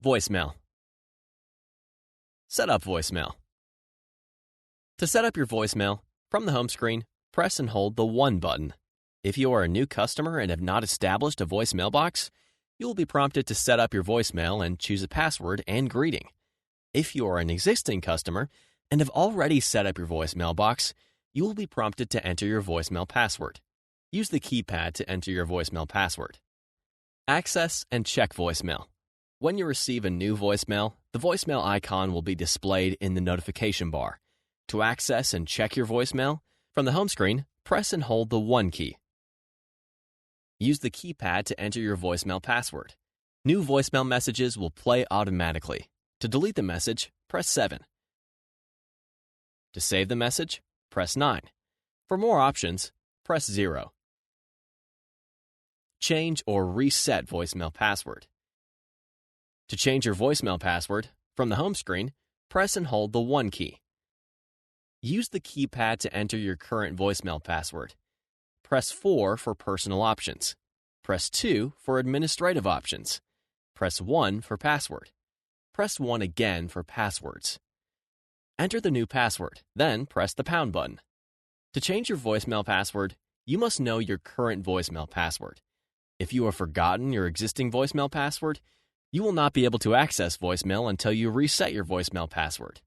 Voicemail. Set up voicemail. To set up your voicemail, from the home screen, press and hold the 1 button. If you are a new customer and have not established a voicemail box, you will be prompted to set up your voicemail and choose a password and greeting. If you are an existing customer and have already set up your voicemail box, you will be prompted to enter your voicemail password. Use the keypad to enter your voicemail password. Access and check voicemail. When you receive a new voicemail, the voicemail icon will be displayed in the notification bar. To access and check your voicemail, from the home screen, press and hold the 1 key. Use the keypad to enter your voicemail password. New voicemail messages will play automatically. To delete the message, press 7. To save the message, press 9. For more options, press 0. Change or reset voicemail password. To change your voicemail password, from the home screen, press and hold the 1 key. Use the keypad to enter your current voicemail password. Press 4 for personal options. Press 2 for administrative options. Press 1 for password. Press 1 again for passwords. Enter the new password, then press the pound button. To change your voicemail password, you must know your current voicemail password. If you have forgotten your existing voicemail password, you will not be able to access voicemail until you reset your voicemail password.